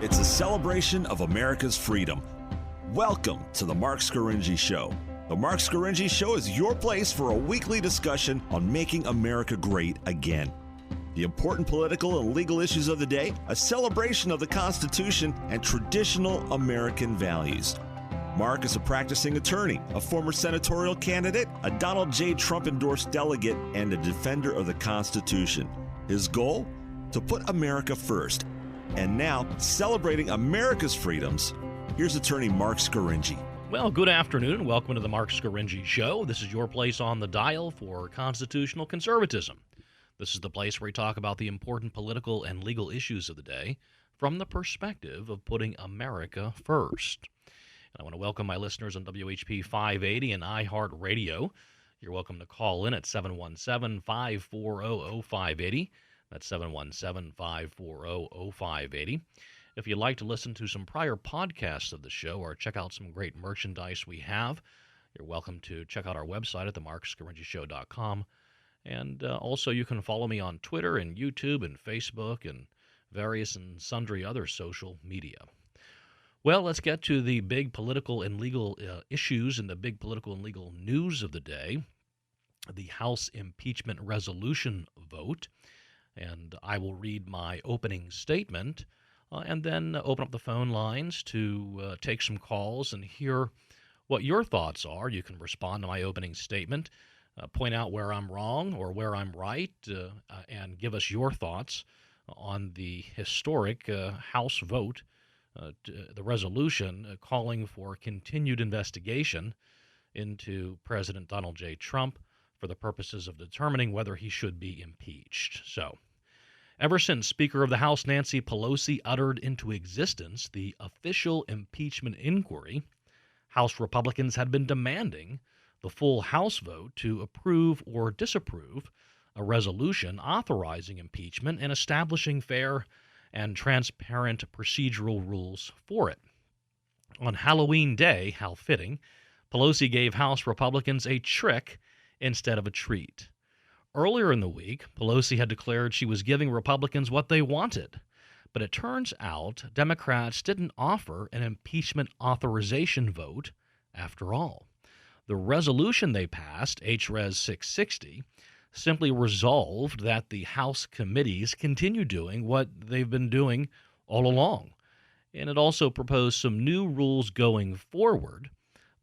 It's a celebration of America's freedom. Welcome to the Mark Scaringi Show. The Mark Scaringi Show is your place for a weekly discussion on making America great again. The important political and legal issues of the day, a celebration of the Constitution, and traditional American values. Mark is a practicing attorney, a former senatorial candidate, a Donald J. Trump-endorsed delegate, and a defender of the Constitution. His goal? To put America first. And now, celebrating America's freedoms, here's attorney Mark Scaringi. Well, good afternoon and welcome to the Mark Scaringi Show. This is your place on the dial for constitutional conservatism. This is the place where we talk about the important political and legal issues of the day from the perspective of putting America first. And I want to welcome my listeners on WHP 580 and iHeartRadio. You're welcome to call in at 717-540-0580. That's 717-540-0580. If you'd like to listen to some prior podcasts of the show or check out some great merchandise we have, you're welcome to check out our website at themarkscaringishow.com. And also you can follow me on Twitter and YouTube and Facebook and various and sundry other social media. Well, let's get to the big political and legal issues and the big political and legal news of the day, the House impeachment resolution vote. And I will read my opening statement and then open up the phone lines to take some calls and hear what your thoughts are. You can respond to my opening statement, point out where I'm wrong or where I'm right, and give us your thoughts on the historic House vote, the resolution calling for continued investigation into President Donald J. Trump for the purposes of determining whether he should be impeached. So, ever since Speaker of the House Nancy Pelosi uttered into existence the official impeachment inquiry, House Republicans had been demanding the full House vote to approve or disapprove a resolution authorizing impeachment and establishing fair and transparent procedural rules for it. On Halloween Day, how fitting, Pelosi gave House Republicans a trick instead of a treat. Earlier in the week, Pelosi had declared she was giving Republicans what they wanted, but it turns out Democrats didn't offer an impeachment authorization vote after all. The resolution they passed, H.Res. 660, simply resolved that the House committees continue doing what they've been doing all along, and it also proposed some new rules going forward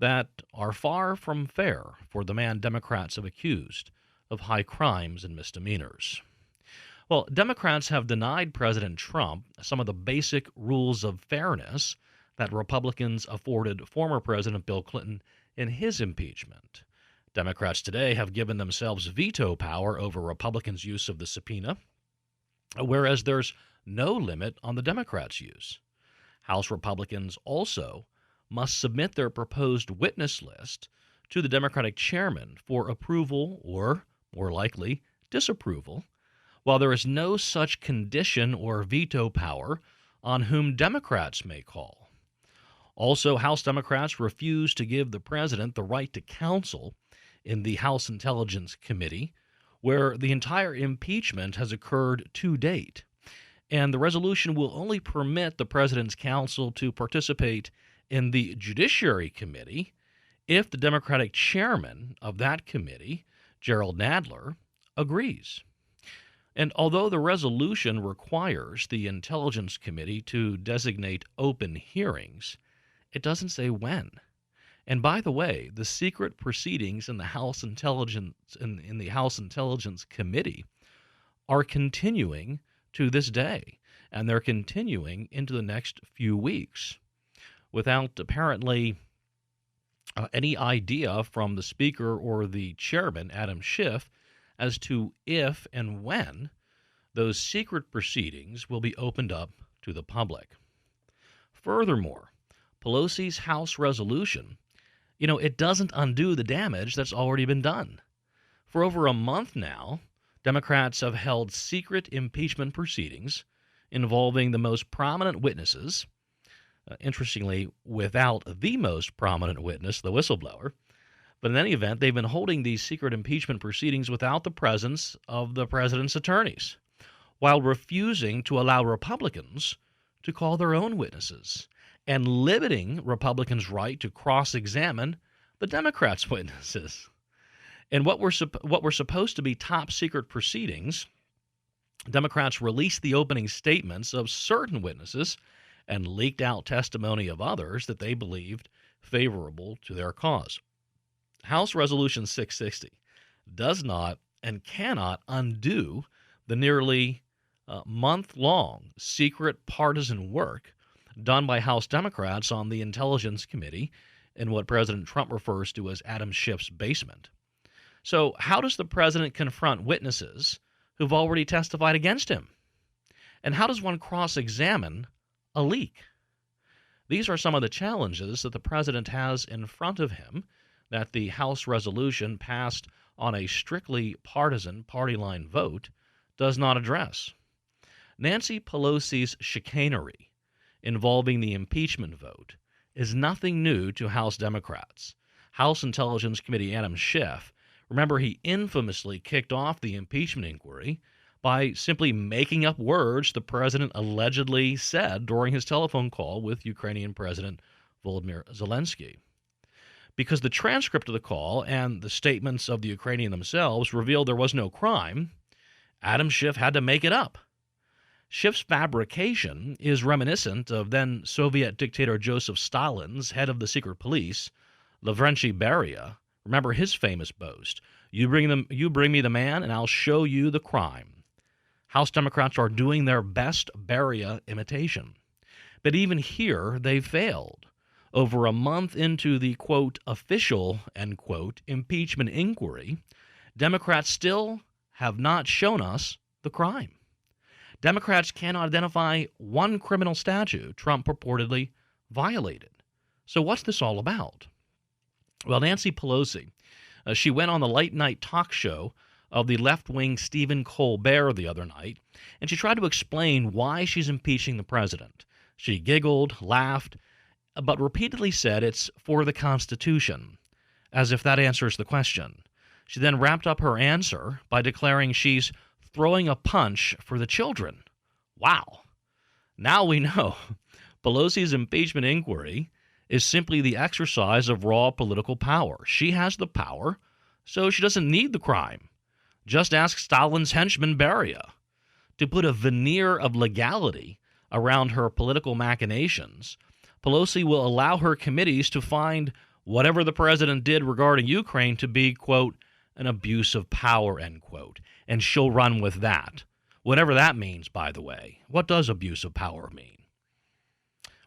that are far from fair for the man Democrats have accused of high crimes and misdemeanors. Well, Democrats have denied President Trump some of the basic rules of fairness that Republicans afforded former President Bill Clinton in his impeachment. Democrats today have given themselves veto power over Republicans' use of the subpoena, whereas there's no limit on the Democrats' use. House Republicans also must submit their proposed witness list to the Democratic chairman for approval or, more likely, disapproval, while there is no such condition or veto power on whom Democrats may call. Also, House Democrats refuse to give the president the right to counsel in the House Intelligence Committee, where the entire impeachment has occurred to date. And the resolution will only permit the president's counsel to participate in the Judiciary Committee if the Democratic chairman of that committee, Gerald Nadler, agrees. And although the resolution requires the Intelligence Committee to designate open hearings, it doesn't say when. And by the way, the secret proceedings in the House Intelligence Committee are continuing to this day, and they're continuing into the next few weeks, without apparently any idea from the Speaker or the Chairman, Adam Schiff, as to if and when those secret proceedings will be opened up to the public. Furthermore, Pelosi's House resolution, it doesn't undo the damage that's already been done. For over a month now, Democrats have held secret impeachment proceedings involving the most prominent witnesses, interestingly, without the most prominent witness, the whistleblower. But in any event, they've been holding these secret impeachment proceedings without the presence of the president's attorneys, while refusing to allow Republicans to call their own witnesses and limiting Republicans' right to cross-examine the Democrats' witnesses. And what were supposed to be top-secret proceedings, Democrats released the opening statements of certain witnesses and leaked out testimony of others that they believed favorable to their cause. House Resolution 660 does not and cannot undo the nearly month-long secret partisan work done by House Democrats on the Intelligence Committee in what President Trump refers to as Adam Schiff's basement. So how does the president confront witnesses who've already testified against him? And how does one cross-examine a leak? These are some of the challenges that the president has in front of him that the House resolution passed on a strictly partisan party line vote does not address. Nancy Pelosi's chicanery involving the impeachment vote is nothing new to House Democrats. House Intelligence Committee Adam Schiff, remember, he infamously kicked off the impeachment inquiry by simply making up words the president allegedly said during his telephone call with Ukrainian President Volodymyr Zelensky. Because the transcript of the call and the statements of the Ukrainian themselves revealed there was no crime, Adam Schiff had to make it up. Schiff's fabrication is reminiscent of then Soviet dictator Joseph Stalin's head of the secret police, Lavrentiy Beria. Remember his famous boast, you bring me the man and I'll show you the crime. House Democrats are doing their best Beria imitation. But even here, they failed. Over a month into the, quote, official, end quote, impeachment inquiry, Democrats still have not shown us the crime. Democrats cannot identify one criminal statute Trump purportedly violated. So what's this all about? Well, Nancy Pelosi, she went on the late-night talk show of the left-wing Stephen Colbert the other night, and she tried to explain why she's impeaching the president. She giggled, laughed, but repeatedly said it's for the Constitution, as if that answers the question. She then wrapped up her answer by declaring she's throwing a punch for the children. Wow. Now we know Pelosi's impeachment inquiry is simply the exercise of raw political power. She has the power, so she doesn't need the crime. Just ask Stalin's henchman Beria. To put a veneer of legality around her political machinations, Pelosi will allow her committees to find whatever the president did regarding Ukraine to be, quote, an abuse of power, end quote, and she'll run with that. Whatever that means, by the way. What does abuse of power mean?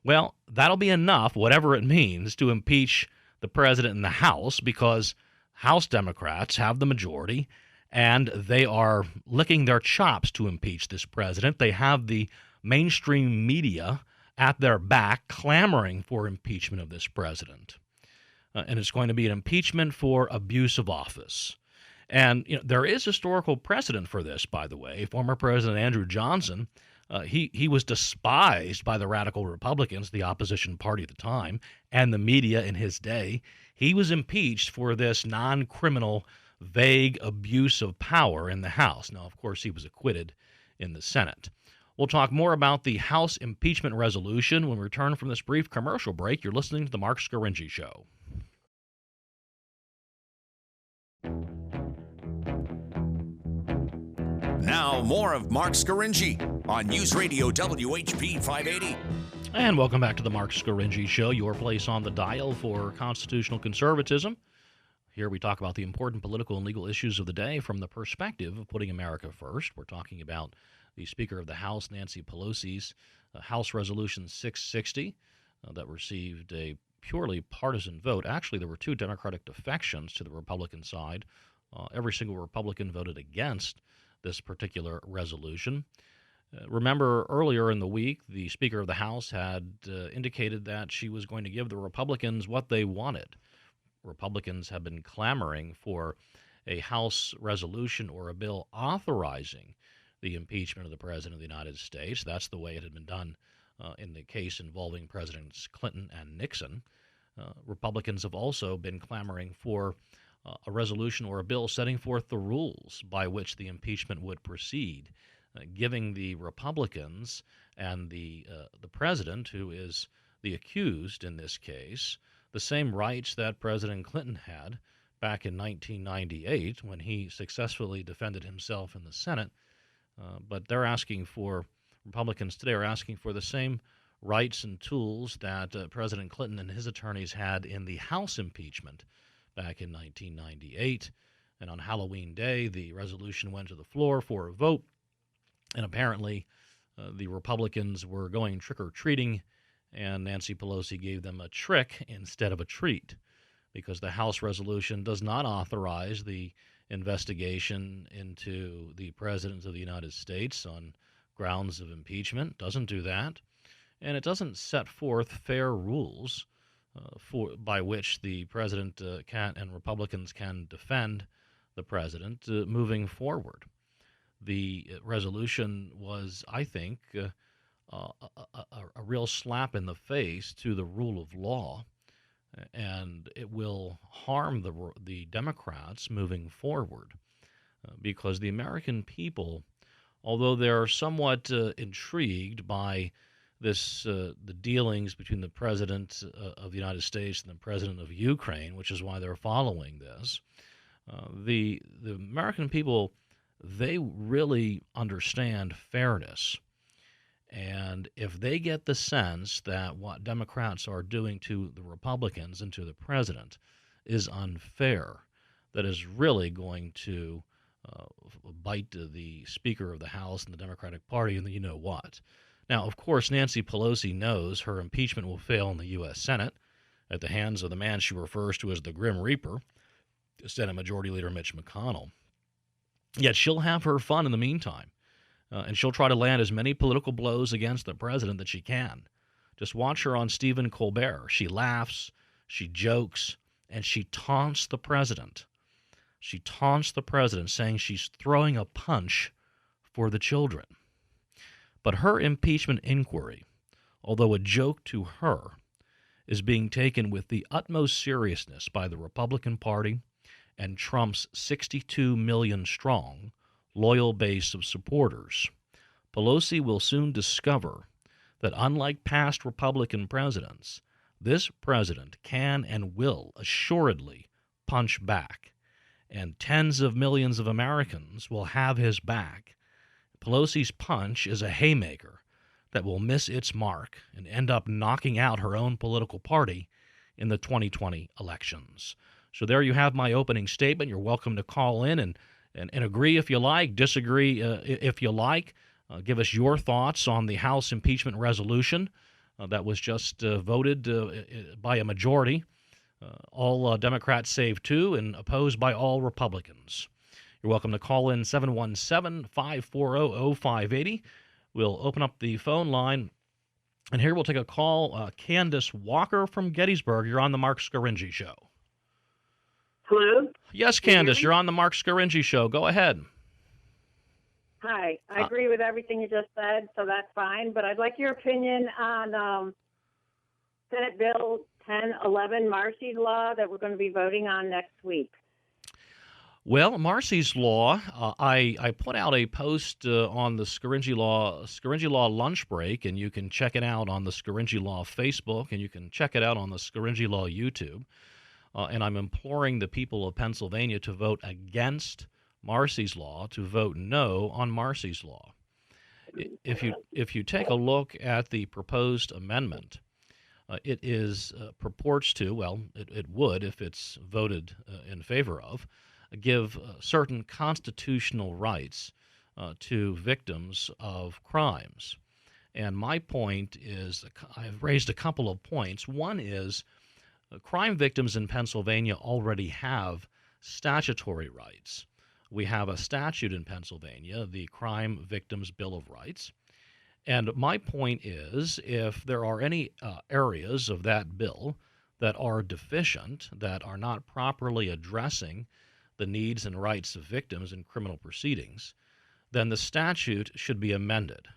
Well, that'll be enough, whatever it means, to impeach the president in the House, because House Democrats have the majority, and they are licking their chops to impeach this president. They have the mainstream media at their back clamoring for impeachment of this president. And it's going to be an impeachment for abuse of office. And there is historical precedent for this, by the way. Former President Andrew Johnson, he was despised by the radical Republicans, the opposition party at the time, and the media in his day. He was impeached for this non-criminal, vague abuse of power in the House. Now, of course, he was acquitted in the Senate. We'll talk more about the House impeachment resolution when we return from this brief commercial break. You're listening to The Mark Scaringi Show. Now, more of Mark Scaringi on News Radio WHP 580. And welcome back to The Mark Scaringi Show, your place on the dial for constitutional conservatism. Here we talk about the important political and legal issues of the day from the perspective of putting America first. We're talking about the Speaker of the House, Nancy Pelosi's House Resolution 660 that received a purely partisan vote. Actually, there were two Democratic defections to the Republican side. Every single Republican voted against this particular resolution. Remember, earlier in the week, the Speaker of the House had indicated that she was going to give the Republicans what they wanted. Republicans have been clamoring for a House resolution or a bill authorizing the impeachment of the President of the United States. That's the way it had been done in the case involving Presidents Clinton and Nixon. Republicans have also been clamoring for a resolution or a bill setting forth the rules by which the impeachment would proceed. giving the Republicans and the president, who is the accused in this case, the same rights that President Clinton had back in 1998 when he successfully defended himself in the Senate. But Republicans today are asking for the same rights and tools that President Clinton and his attorneys had in the House impeachment back in 1998. And on Halloween Day, the resolution went to the floor for a vote. And apparently, the Republicans were going trick-or-treating, and Nancy Pelosi gave them a trick instead of a treat, because the House resolution does not authorize the investigation into the President of the United States on grounds of impeachment. Doesn't do that. And it doesn't set forth fair rules by which the President and Republicans can defend the President moving forward. The resolution was, I think, a real slap in the face to the rule of law, and it will harm the Democrats moving forward, because the American people, although they're somewhat intrigued by the dealings between the President of the United States and the President of Ukraine, which is why they're following this, the American people, they really understand fairness. And if they get the sense that what Democrats are doing to the Republicans and to the president is unfair, that is really going to bite the Speaker of the House and the Democratic Party, and you know what. Now, of course, Nancy Pelosi knows her impeachment will fail in the U.S. Senate at the hands of the man she refers to as the Grim Reaper, Senate Majority Leader Mitch McConnell. Yet she'll have her fun in the meantime, and she'll try to land as many political blows against the president that she can. Just watch her on Stephen Colbert. She laughs, she jokes, and she taunts the president. She taunts the president, saying she's throwing a punch for the children. But her impeachment inquiry, although a joke to her, is being taken with the utmost seriousness by the Republican Party and Trump's 62 million strong, loyal base of supporters. Pelosi will soon discover that, unlike past Republican presidents, this president can and will assuredly punch back, and tens of millions of Americans will have his back. Pelosi's punch is a haymaker that will miss its mark and end up knocking out her own political party in the 2020 elections. So there you have my opening statement. You're welcome to call in and agree if you like, disagree if you like. Give us your thoughts on the House impeachment resolution that was just voted by a majority, all Democrats save two, and opposed by all Republicans. You're welcome to call in 717-540-0580. We'll open up the phone line, and here we'll take a call. Candace Walker from Gettysburg. You're on the Mark Scaringi Show. Hello? Yes, Candace, you're on the Mark Scaringi Show. Go ahead. Hi. I agree with everything you just said, so that's fine. But I'd like your opinion on Senate Bill 1011, Marcy's Law, that we're going to be voting on next week. Well, Marcy's Law, I put out a post on the Scaringi Law lunch break, and you can check it out on the Scaringi Law Facebook, and you can check it out on the Scaringi Law YouTube. And I'm imploring the people of Pennsylvania to vote against Marcy's Law, to vote no on Marcy's Law. If you take a look at the proposed amendment, it purports to, well, it would, if it's voted in favor of, give certain constitutional rights to victims of crimes. And my point is, I've raised a couple of points. One is, crime victims in Pennsylvania already have statutory rights. We have a statute in Pennsylvania, the Crime Victims Bill of Rights. And my point is, if there are any areas of that bill that are deficient, that are not properly addressing the needs and rights of victims in criminal proceedings, then the statute should be amended.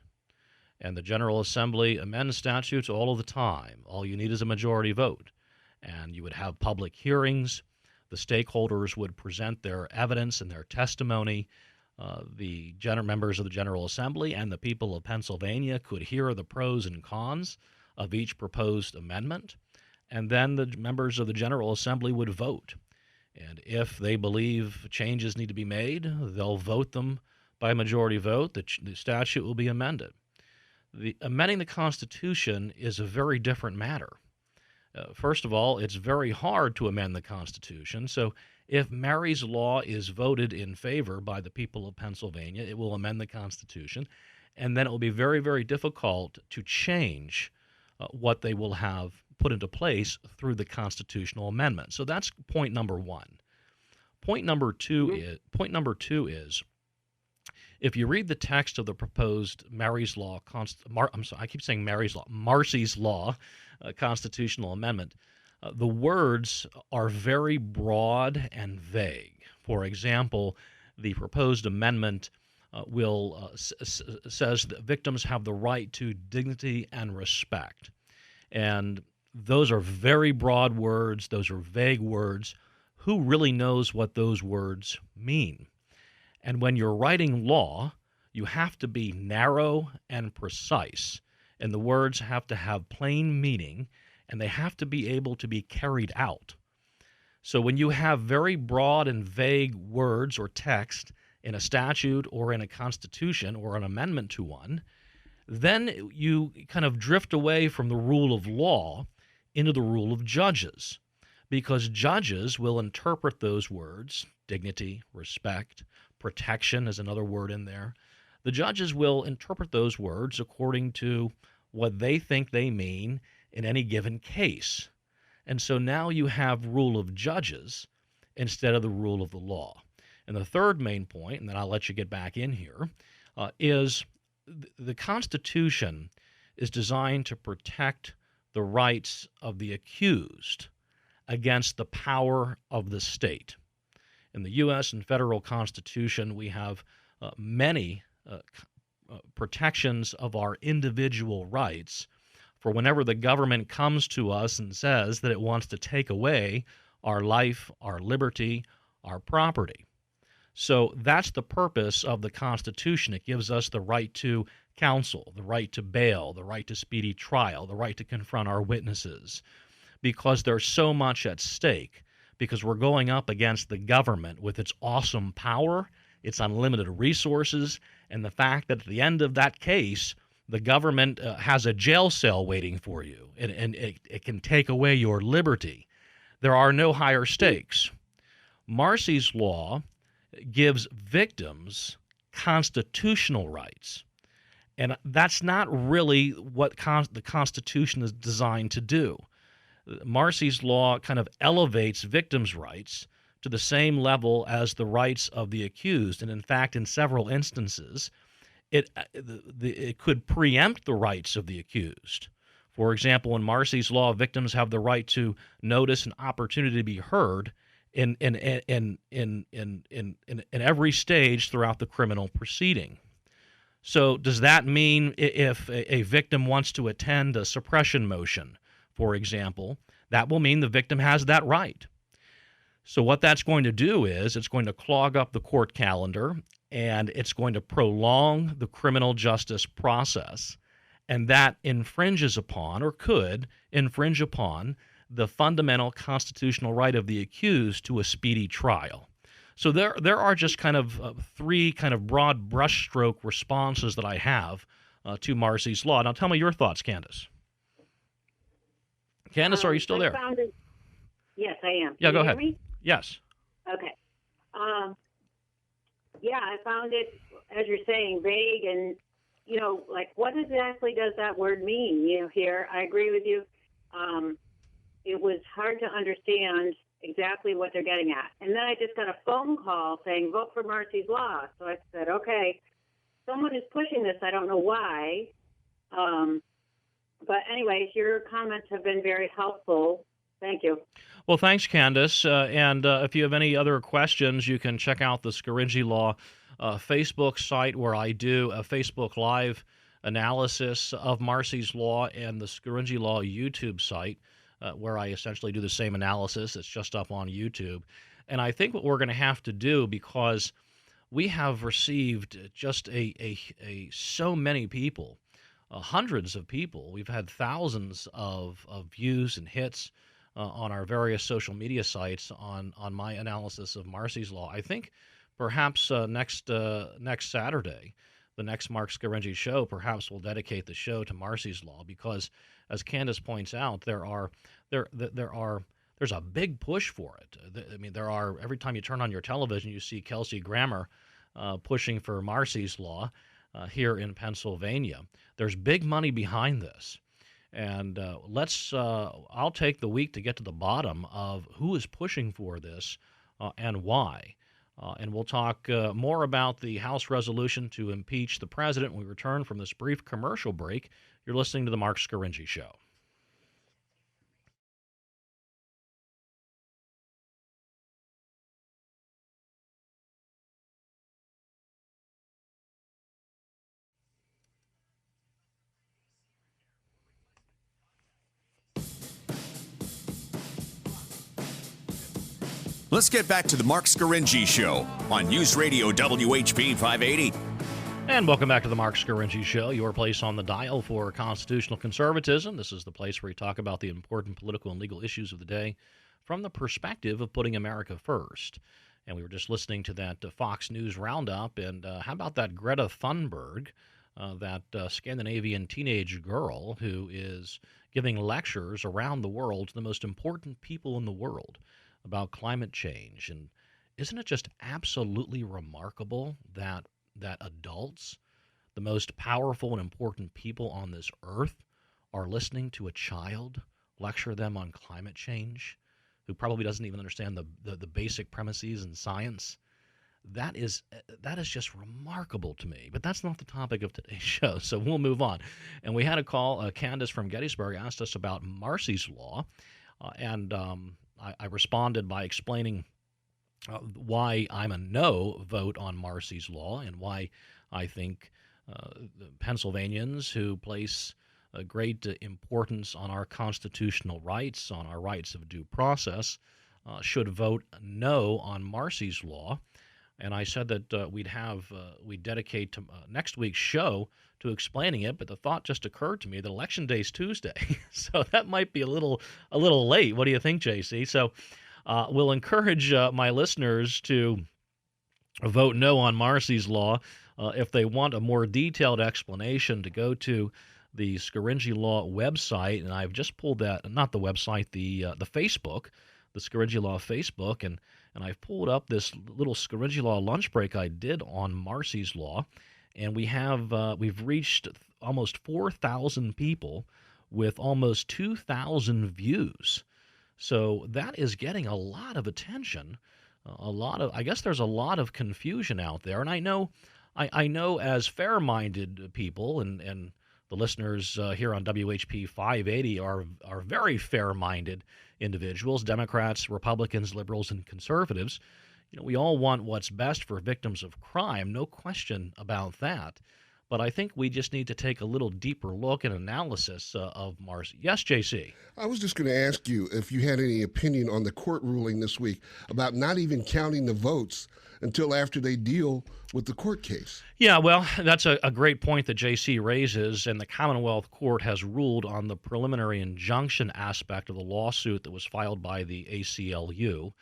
And the General Assembly amends statutes all of the time. All you need is a majority vote. And you would have public hearings. The stakeholders would present their evidence and their testimony. Members of the General Assembly and the people of Pennsylvania could hear the pros and cons of each proposed amendment, and then the members of the General Assembly would vote. And if they believe changes need to be made, they'll vote them by majority vote. The statute will be amended. Amending the Constitution is a very different matter. First of all, it's very hard to amend the Constitution. So if Mary's Law is voted in favor by the people of Pennsylvania, it will amend the Constitution, and then it will be very, very difficult to change what they will have put into place through the constitutional amendment. So that's point number one. Point number two is if you read the text of the proposed Marsy's Law constitutional amendment, the words are very broad and vague. For example, the proposed amendment says that victims have the right to dignity and respect. And those are very broad words. Those are vague words. Who really knows what those words mean? And when you're writing law, you have to be narrow and precise. And the words have to have plain meaning, and they have to be able to be carried out. So when you have very broad and vague words or text in a statute or in a constitution or an amendment to one, then you kind of drift away from the rule of law into the rule of judges, because judges will interpret those words, dignity, respect, protection is another word in there. The judges will interpret those words according to what they think they mean in any given case. And so now you have rule of judges instead of the rule of the law. And the third main point, and then I'll let you get back in here, is the Constitution is designed to protect the rights of the accused against the power of the state. In the U.S. and federal Constitution, we have many protections of our individual rights for whenever the government comes to us and says that it wants to take away our life, our liberty, our property. So that's the purpose of the Constitution. It gives us the right to counsel, the right to bail, the right to speedy trial, the right to confront our witnesses, because there's so much at stake, because we're going up against the government with its awesome power, its unlimited resources, and the fact that at the end of that case, the government has a jail cell waiting for you, and it can take away your liberty. There are no higher stakes. Marsy's Law gives victims constitutional rights, and that's not really what the Constitution is designed to do. Marsy's Law kind of elevates victims' rights to the same level as the rights of the accused, and in fact, in several instances, it could preempt the rights of the accused. For example, in Marsy's Law, victims have the right to notice and opportunity to be heard in every stage throughout the criminal proceeding. So does that mean if a victim wants to attend a suppression motion, for example, that will mean the victim has that right? So what that's going to do is it's going to clog up the court calendar, and it's going to prolong the criminal justice process, and that infringes upon, or could infringe upon, the fundamental constitutional right of the accused to a speedy trial. So there are just kind of three kind of broad brushstroke responses that I have to Marsy's Law. Now tell me your thoughts, Candace. Candace, are you still there? Yes, I am. Yeah, Can go you ahead. hear me? Yes. Okay. Yeah, I found it, as you're saying, vague and, like what exactly does that word mean? Here, I agree with you. It was hard to understand exactly what they're getting at. And then I just got a phone call saying, vote for Marsy's Law. So I said, okay, someone is pushing this. I don't know why. But anyways, your comments have been very helpful. Thank you. Well, thanks, Candace. And if you have any other questions, you can check out the Scaringi Law Facebook site, where I do a Facebook Live analysis of Marsy's Law, and the Scaringi Law YouTube site, where I essentially do the same analysis. It's just up on YouTube. And I think what we're going to have to do, because we have received just so many people, hundreds of people. We've had thousands of views and hits on our various social media sites on my analysis of Marsy's Law. I think perhaps next Saturday, the next Mark Scaringi show, perhaps we'll dedicate the show to Marsy's Law because, as Candace points out, there's a big push for it. I mean, every time you turn on your television, you see Kelsey Grammer pushing for Marsy's Law here in Pennsylvania. There's big money behind this. And I'll take the week to get to the bottom of who is pushing for this and why. And we'll talk more about the House resolution to impeach the president when we return from this brief commercial break. You're listening to The Mark Scaringi Show. Let's get back to the Mark Scaringi Show on News Radio WHP 580. And welcome back to the Mark Scaringi Show, your place on the dial for constitutional conservatism. This is the place where we talk about the important political and legal issues of the day from the perspective of putting America first. And we were just listening to that Fox News roundup. And how about that Greta Thunberg, that Scandinavian teenage girl who is giving lectures around the world to the most important people in the world about climate change? And isn't it just absolutely remarkable that adults, the most powerful and important people on this earth, are listening to a child lecture them on climate change, who probably doesn't even understand the basic premises in science? That is just remarkable to me. But that's not the topic of today's show, so we'll move on. And we had a call. Candace from Gettysburg asked us about Marsy's Law, and I responded by explaining why I'm a no vote on Marsy's Law and why I think Pennsylvanians who place a great importance on our constitutional rights, on our rights of due process, should vote no on Marsy's Law. And I said that we'd dedicate to next week's show to explaining it, but the thought just occurred to me that Election Day is Tuesday, so that might be a little late. What do you think, JC? So we'll encourage my listeners to vote no on Marsy's Law. If they want a more detailed explanation, to go to the Scaringi Law website, and I've just pulled that, not the website, the Facebook, the Scaringi Law Facebook, and I've pulled up this little Scaringi Law lunch break I did on Marsy's Law, and we've reached almost 4,000 people with almost 2,000 views. So that is getting a lot of attention. I guess there's a lot of confusion out there, and I know as fair-minded people, and the listeners here on WHP 580 are very fair-minded individuals, Democrats, Republicans, liberals, and conservatives. You know, we all want what's best for victims of crime, no question about that. But I think we just need to take a little deeper look and analysis of Marsy. Yes, JC? I was just going to ask you if you had any opinion on the court ruling this week about not even counting the votes until after they deal with the court case. Yeah, well, that's a great point that JC raises, and the Commonwealth Court has ruled on the preliminary injunction aspect of the lawsuit that was filed by the ACLU.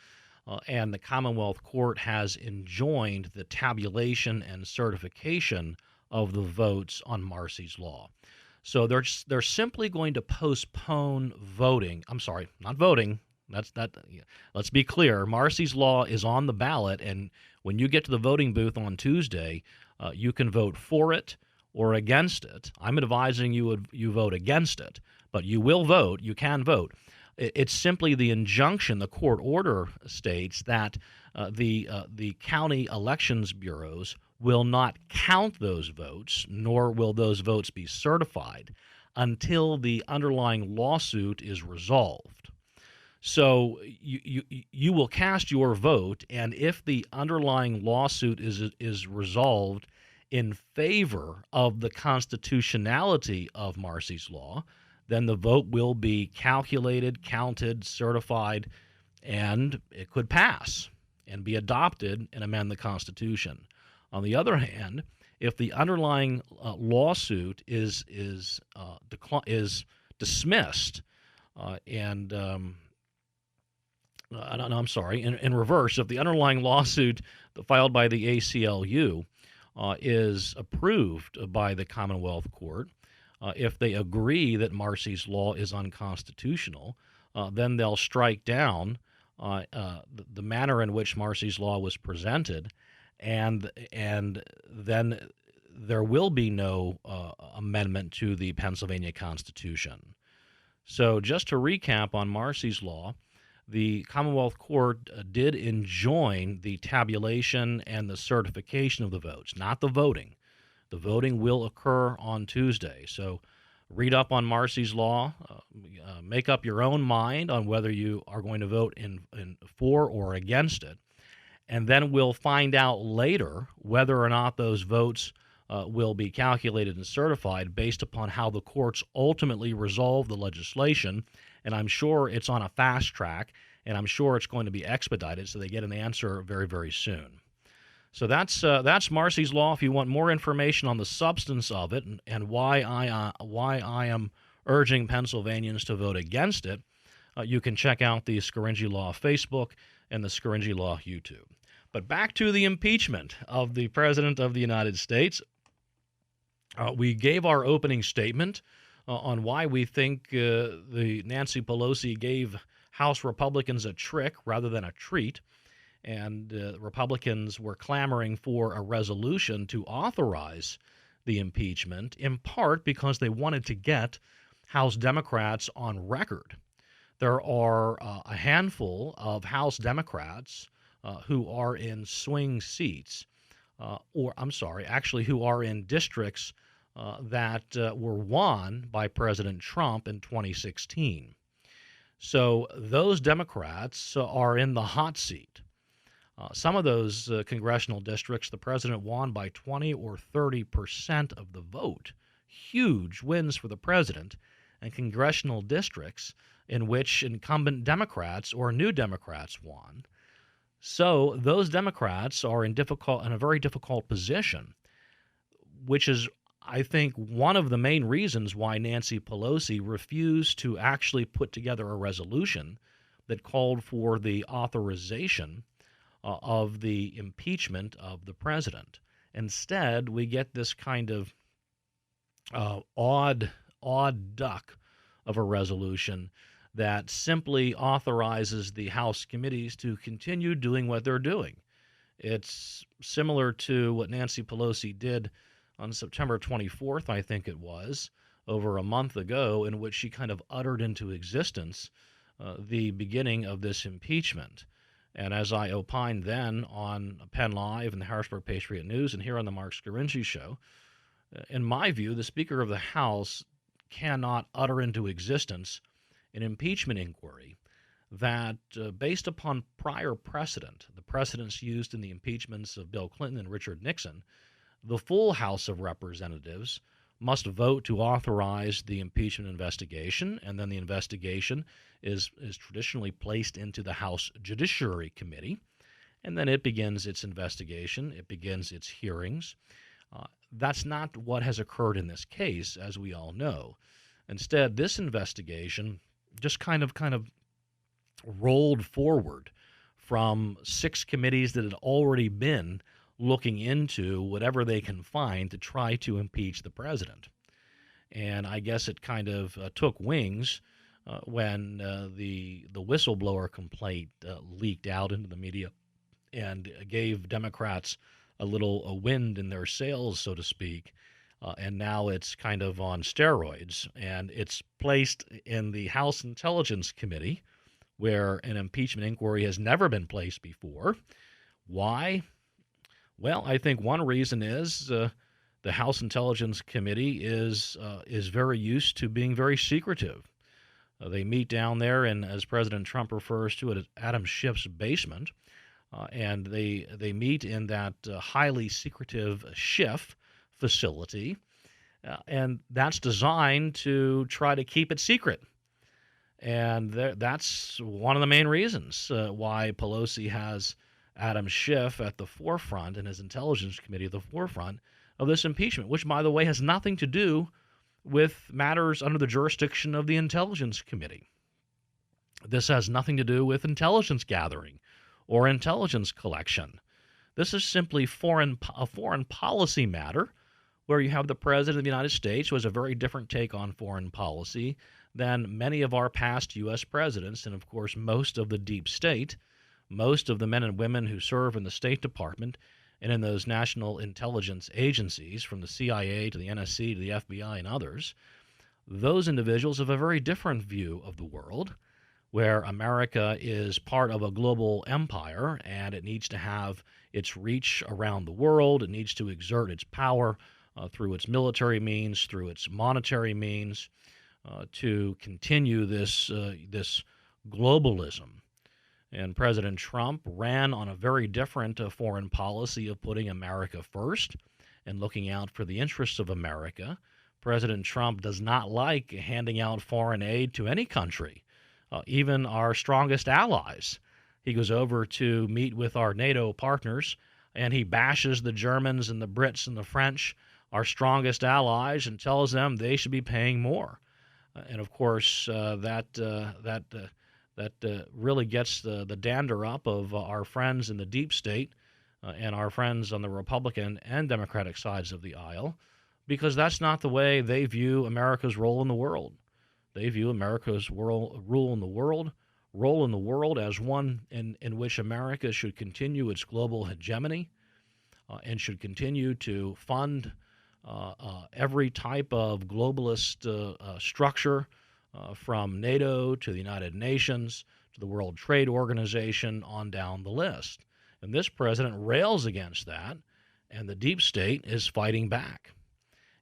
And the Commonwealth Court has enjoined the tabulation and certification of the votes on Marsy's Law. So they're simply going to postpone voting. I'm sorry, not voting. Let's be clear. Marsy's Law is on the ballot, and when you get to the voting booth on Tuesday, you can vote for it or against it. I'm advising you vote against it, but you will vote. You can vote. It's simply the injunction. The court order states that the county elections bureaus will not count those votes, nor will those votes be certified until the underlying lawsuit is resolved. So you will cast your vote, and if the underlying lawsuit is resolved in favor of the constitutionality of Marsy's Law, then the vote will be calculated, counted, certified, and it could pass and be adopted and amend the Constitution. On the other hand, if the underlying lawsuit is dismissed, and no, I'm sorry, in reverse, if the underlying lawsuit filed by the ACLU is approved by the Commonwealth Court, if they agree that Marcy's law is unconstitutional, then they'll strike down the manner in which Marcy's law was presented, and then there will be no amendment to the Pennsylvania Constitution. So just to recap on Marcy's law, the Commonwealth Court did enjoin the tabulation and the certification of the votes, not the voting. The voting will occur on Tuesday. So read up on Marcy's law, make up your own mind on whether you are going to vote in for or against it, and then we'll find out later whether or not those votes will be calculated and certified based upon how the courts ultimately resolve the legislation. And I'm sure it's on a fast track, and I'm sure it's going to be expedited so they get an answer very, very soon. So that's Marcy's law. If you want more information on the substance of it and why I am urging Pennsylvanians to vote against it, you can check out the Scaringi Law Facebook and the Scaringi Law YouTube. But back to the impeachment of the President of the United States. We gave our opening statement on why we think the Nancy Pelosi gave House Republicans a trick rather than a treat. And Republicans were clamoring for a resolution to authorize the impeachment, in part because they wanted to get House Democrats on record. There are a handful of House Democrats who are in swing seats, who are in districts that were won by President Trump in 2016. So those Democrats are in the hot seat. Some of those congressional districts, the president won by 20 or 30% of the vote. Huge wins for the president, and congressional districts in which incumbent Democrats or new Democrats won. So those Democrats are in a very difficult position, which is, I think, one of the main reasons why Nancy Pelosi refused to actually put together a resolution that called for the authorization of the impeachment of the president. Instead, we get this kind of odd duck of a resolution that simply authorizes the House committees to continue doing what they're doing. It's similar to what Nancy Pelosi did on September 24th, I think it was, over a month ago, in which she kind of uttered into existence the beginning of this impeachment. And as I opined then on Penn Live and the Harrisburg Patriot News and here on the Mark Scaringi Show, in my view, the Speaker of the House cannot utter into existence an impeachment inquiry that, based upon prior precedent, the precedents used in the impeachments of Bill Clinton and Richard Nixon, the full House of Representatives must vote to authorize the impeachment investigation, and then the investigation is traditionally placed into the House Judiciary Committee, and then it begins its investigation, it begins its hearings. That's not what has occurred in this case, as we all know. Instead, this investigation just kind of rolled forward from 6 committees that had already been looking into whatever they can find to try to impeach the president. And I guess it kind of took wings when the whistleblower complaint leaked out into the media and gave Democrats a wind in their sails, so to speak. And now it's kind of on steroids, and it's placed in the House Intelligence Committee, where an impeachment inquiry has never been placed before. Why? Well, I think one reason is the House Intelligence Committee is very used to being very secretive. They meet down there, and as President Trump refers to it, as Adam Schiff's basement, and they meet in that highly secretive Schiff facility, and that's designed to try to keep it secret. And that's one of the main reasons why Pelosi has Adam Schiff at the forefront and his Intelligence Committee at the forefront of this impeachment, which, by the way, has nothing to do with matters under the jurisdiction of the Intelligence Committee. This has nothing to do with intelligence gathering or intelligence collection. This is simply a foreign policy matter where you have the President of the United States, who has a very different take on foreign policy than many of our past U.S. presidents, and of course most of the deep state, most of the men and women who serve in the State Department and in those national intelligence agencies, from the CIA to the NSC to the FBI and others. Those individuals have a very different view of the world, where America is part of a global empire and it needs to have its reach around the world. It needs to exert its power through its military means, through its monetary means, to continue this globalism. And President Trump ran on a very different foreign policy of putting America first and looking out for the interests of America. President Trump does not like handing out foreign aid to any country, even our strongest allies. He goes over to meet with our NATO partners, and he bashes the Germans and the Brits and the French, our strongest allies, and tells them they should be paying more. And of course, that really gets the dander up of our friends in the deep state and our friends on the Republican and Democratic sides of the aisle, because that's not the way they view America's role in the world. They view America's role in the world as one in which America should continue its global hegemony and should continue to fund every type of globalist structure, from NATO to the United Nations to the World Trade Organization on down the list. And this president rails against that, and the deep state is fighting back.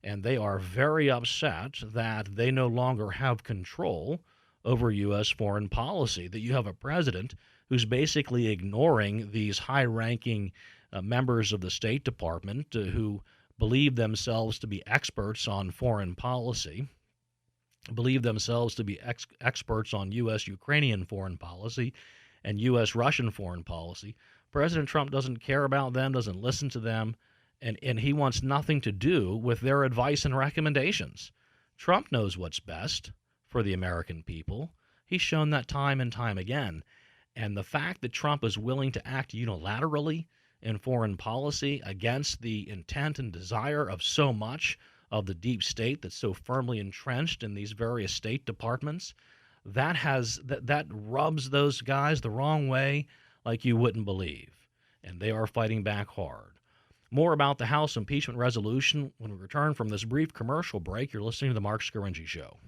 And they are very upset that they no longer have control over U.S. foreign policy, that you have a president who's basically ignoring these high-ranking members of the State Department who believe themselves to be experts on foreign policy, believe themselves to be experts on U.S.-Ukrainian foreign policy and U.S.-Russian foreign policy. President Trump doesn't care about them, doesn't listen to them, and he wants nothing to do with their advice and recommendations. Trump knows what's best for the American people. He's shown that time and time again. And the fact that Trump is willing to act unilaterally in foreign policy against the intent and desire of so much of the deep state that's so firmly entrenched in these various state departments, that rubs those guys the wrong way like you wouldn't believe. And they are fighting back hard. More about the House impeachment resolution when we return from this brief commercial break. You're listening to The Mark Scaringi Show.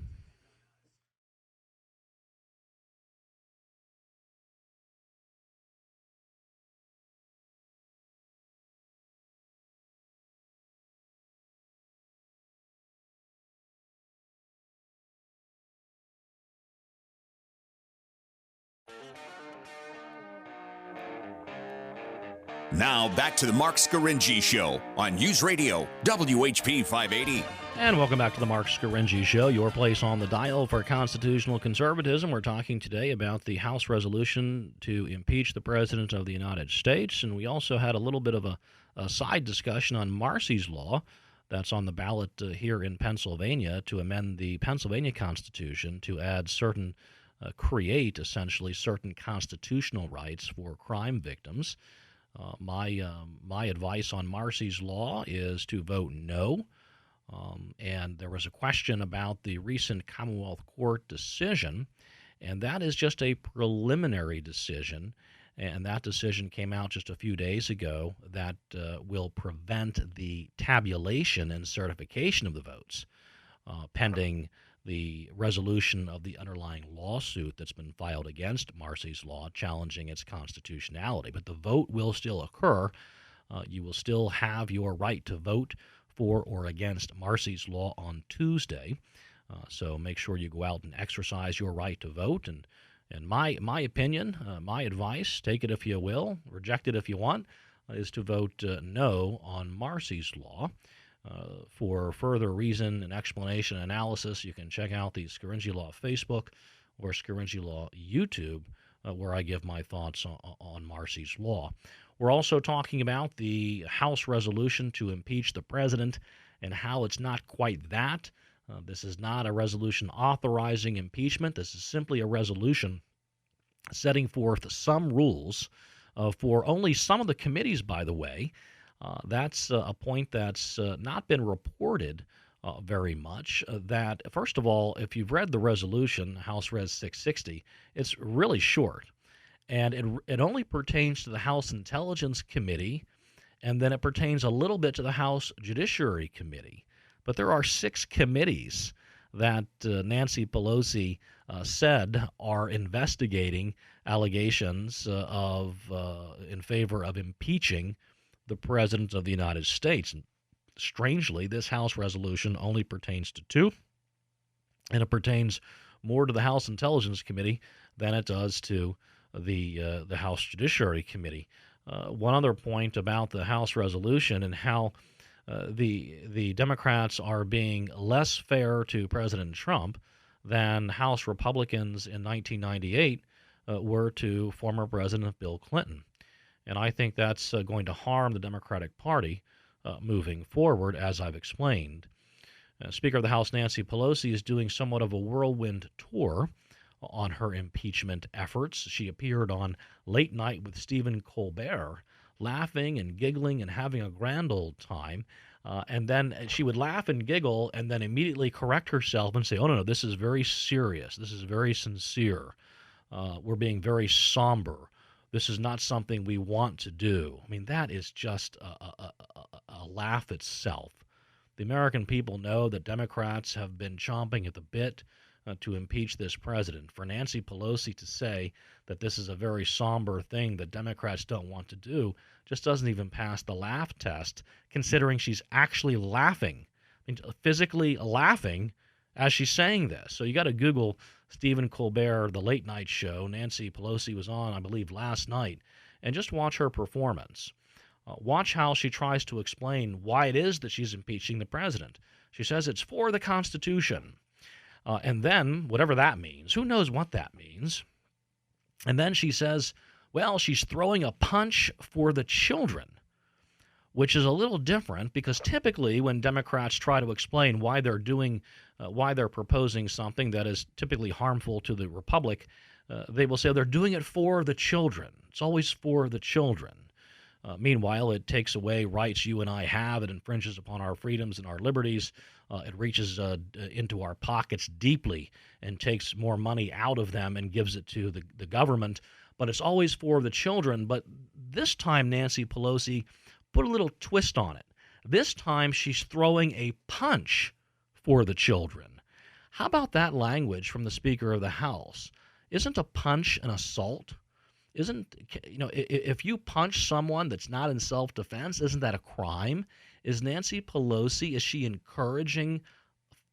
Now back to the Mark Scaringi Show on News Radio WHP 580. And welcome back to the Mark Scaringi Show, your place on the dial for constitutional conservatism. We're talking today about the House resolution to impeach the President of the United States, and we also had a little bit of a side discussion on Marsy's Law that's on the ballot here in Pennsylvania to amend the Pennsylvania Constitution to add create essentially certain constitutional rights for crime victims. My advice on Marsy's Law is to vote no. And there was a question about the recent Commonwealth Court decision, and that is just a preliminary decision. And that decision came out just a few days ago that will prevent the tabulation and certification of the votes pending the resolution of the underlying lawsuit that's been filed against Marsy's Law challenging its constitutionality. But the vote will still occur. You will still have your right to vote for or against Marsy's Law on Tuesday. So make sure you go out and exercise your right to vote. And my opinion, my advice, take it if you will, reject it if you want, is to vote no on Marsy's Law. For further reason and explanation and analysis, you can check out the Scaringi Law Facebook or Scaringi Law YouTube where I give my thoughts on Marcy's law. We're also talking about the House resolution to impeach the president and how it's not quite that. This is not a resolution authorizing impeachment. This is simply a resolution setting forth some rules for only some of the committees, by the way. That's a point that's not been reported very much. That, first of all, if you've read the resolution, House Res 660, it's really short. And it only pertains to the House Intelligence Committee, and then it pertains a little bit to the House Judiciary Committee. But there are 6 committees that Nancy Pelosi said are investigating allegations in favor of impeaching the President of the United States. And strangely, this House resolution only pertains to 2, and it pertains more to the House Intelligence Committee than it does to the House Judiciary Committee. One other point about the House resolution and how the Democrats are being less fair to President Trump than House Republicans in 1998 were to former President Bill Clinton. And I think that's going to harm the Democratic Party moving forward, as I've explained. Speaker of the House Nancy Pelosi is doing somewhat of a whirlwind tour on her impeachment efforts. She appeared on Late Night with Stephen Colbert, laughing and giggling and having a grand old time. And then she would laugh and giggle and then immediately correct herself and say, oh, no, this is very serious. This is very sincere. We're being very somber. This is not something we want to do. I mean, that is just a laugh itself. The American people know that Democrats have been chomping at the bit to impeach this president. For Nancy Pelosi to say that this is a very somber thing that Democrats don't want to do just doesn't even pass the laugh test, considering she's actually laughing, physically laughing as she's saying this. So you got to Google Stephen Colbert, The Late Night Show. Nancy Pelosi was on, I believe, last night, and just watch her performance. Watch how she tries to explain why it is that she's impeaching the president. She says it's for the Constitution. And then, whatever that means, who knows what that means? And then she says, well, she's throwing a punch for the children, which is a little different because typically when Democrats try to explain why they're proposing something that is typically harmful to the republic, they will say they're doing it for the children. It's always for the children. Meanwhile, it takes away rights you and I have. It infringes upon our freedoms and our liberties. It reaches into our pockets deeply and takes more money out of them and gives it to the government. But it's always for the children. But this time, Nancy Pelosi put a little twist on it. This time, she's throwing a punch for the children. How about that language from the Speaker of the House? Isn't a punch an assault? If you punch someone that's not in self-defense, isn't that a crime? Is Nancy Pelosi, is she encouraging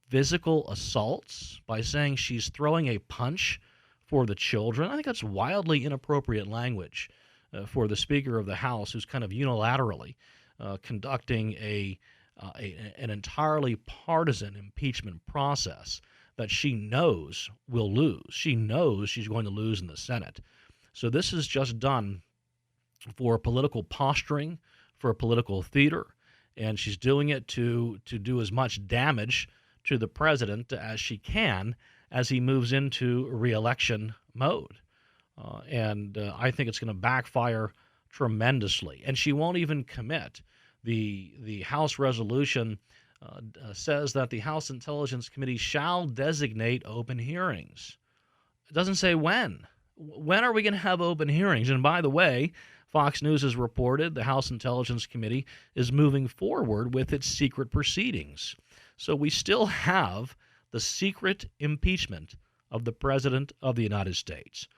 physical assaults by saying she's throwing a punch for the children? I think that's wildly inappropriate language for the Speaker of the House, who's kind of unilaterally conducting an entirely partisan impeachment process that she knows will lose. She knows she's going to lose in the Senate. So this is just done for political posturing, for political theater, and she's doing it to do as much damage to the president as she can as he moves into re-election mode. And I think it's going to backfire tremendously. And she won't even commit. The House resolution says that the House Intelligence Committee shall designate open hearings. It doesn't say when. When are we going to have open hearings? And by the way, Fox News has reported the House Intelligence Committee is moving forward with its secret proceedings. So we still have the secret impeachment of the President of the United States.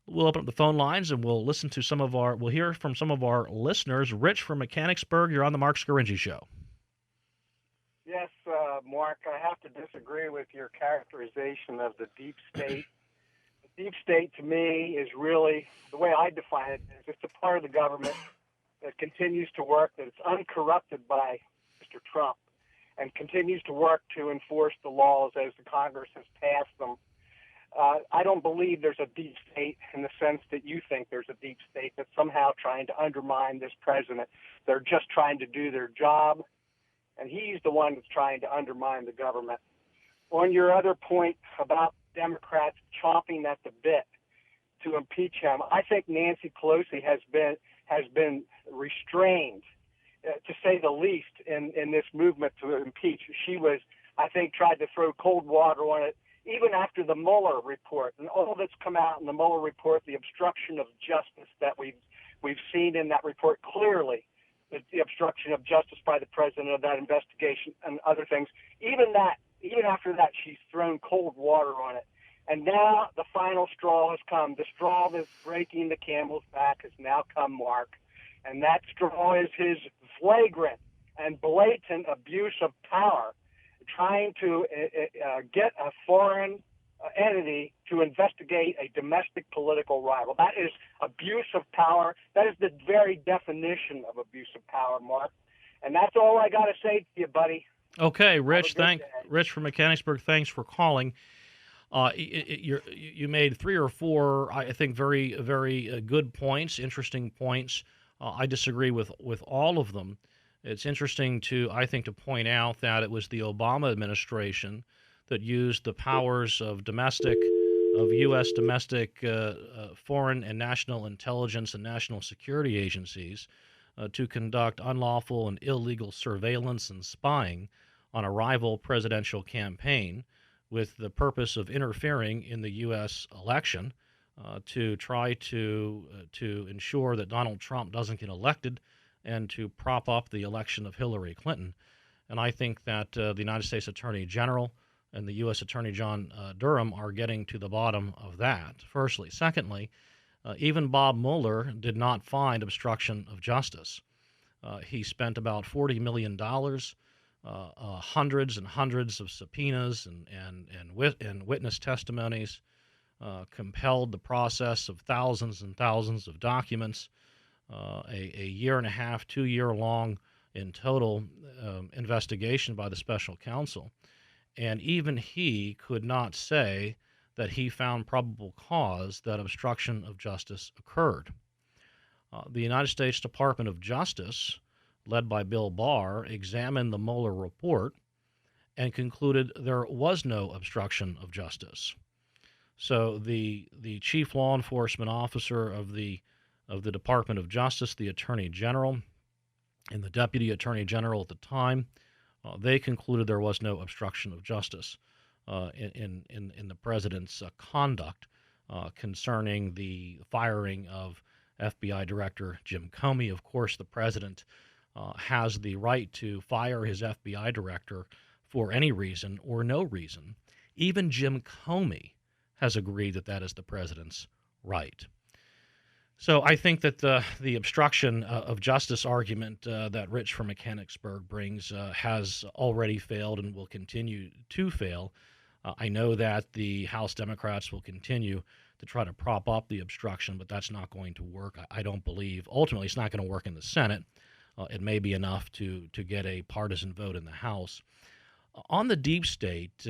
We'll open up the phone lines and we'll hear from some of our listeners. Rich from Mechanicsburg, you're on the Mark Scaringi Show. Yes, Mark, I have to disagree with your characterization of the deep state. The deep state, to me, is really, the way I define it, is it's a part of the government that continues to work, that it's uncorrupted by Mr. Trump, and continues to work to enforce the laws as the Congress has passed them. I don't believe there's a deep state in the sense that you think there's a deep state that's somehow trying to undermine this president. They're just trying to do their job, and he's the one that's trying to undermine the government. On your other point about Democrats chomping at the bit to impeach him, I think Nancy Pelosi has been restrained, to say the least, in this movement to impeach. She was, I think, tried to throw cold water on it, even after the Mueller report and all that's come out in the Mueller report, the obstruction of justice that we've seen in that report clearly, the obstruction of justice by the president of that investigation and other things. Even after that, she's thrown cold water on it. And now the final straw has come. The straw that's breaking the camel's back has now come, Mark. And that straw is his flagrant and blatant abuse of power, trying to get a foreign entity to investigate a domestic political rival. That is abuse of power. That is the very definition of abuse of power, Mark. And that's all I got to say to you, buddy. Okay, Rich. Rich from Mechanicsburg. Thanks for calling. You made 3 or 4, I think, very, very good points, interesting points. I disagree with all of them. It's interesting I think, to point out that it was the Obama administration that used the powers of U.S. domestic, foreign and national intelligence and national security agencies to conduct unlawful and illegal surveillance and spying on a rival presidential campaign with the purpose of interfering in the U.S. election to try to ensure that Donald Trump doesn't get elected and to prop up the election of Hillary Clinton. And I think that the United States Attorney General and the U.S. Attorney John Durham are getting to the bottom of that, firstly. Secondly, even Bob Mueller did not find obstruction of justice. He spent about $40 million, hundreds and hundreds of subpoenas and witness testimonies, compelled the process of thousands and thousands of documents, a year and a half, 2-year-long in total investigation by the special counsel. And even he could not say that he found probable cause that obstruction of justice occurred. The United States Department of Justice, led by Bill Barr, examined the Mueller report and concluded there was no obstruction of justice. So the chief law enforcement officer of the Department of Justice, the Attorney General, and the Deputy Attorney General at the time, they concluded there was no obstruction of justice in the president's conduct concerning the firing of FBI Director Jim Comey. Of course, the president has the right to fire his FBI director for any reason or no reason. Even Jim Comey has agreed that that is the president's right. So I think that the obstruction of justice argument that Rich from Mechanicsburg brings has already failed and will continue to fail. I know that the House Democrats will continue to try to prop up the obstruction, but that's not going to work. I don't believe. Ultimately, it's not going to work in the Senate. It may be enough to get a partisan vote in the House. On the deep state,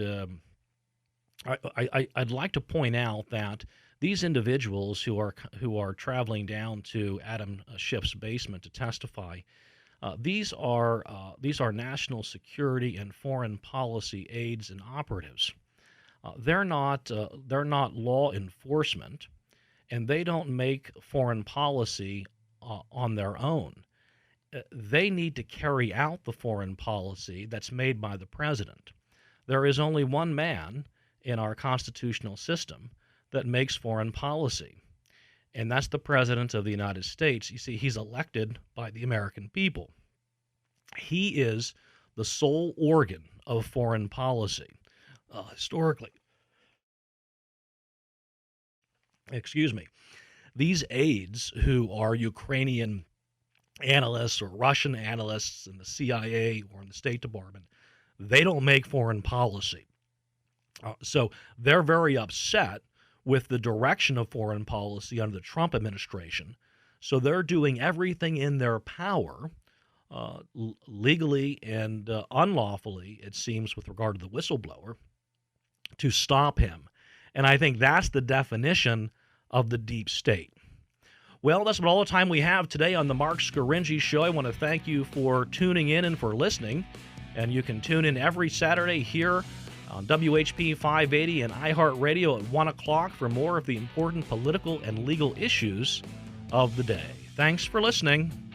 I'd like to point out that these individuals who are traveling down to Adam Schiff's basement to testify, these are national security and foreign policy aides and operatives. They're not law enforcement, and they don't make foreign policy on their own. They need to carry out the foreign policy that's made by the president. There is only one man in our constitutional system that makes foreign policy, and that's the President of the United States. You see, he's elected by the American people. He is the sole organ of foreign policy, historically. Excuse me. These aides, who are Ukrainian analysts or Russian analysts in the CIA or in the State Department, they don't make foreign policy. So they're very upset with the direction of foreign policy under the Trump administration. So they're doing everything in their power, legally and unlawfully, it seems, with regard to the whistleblower, to stop him And I think that's the definition of the deep state. Well, that's about all the time we have today on the Mark Scaringi Show. I want to thank you for tuning in and for listening. And you can tune in every Saturday here on WHP 580 and iHeartRadio at 1 o'clock for more of the important political and legal issues of the day. Thanks for listening.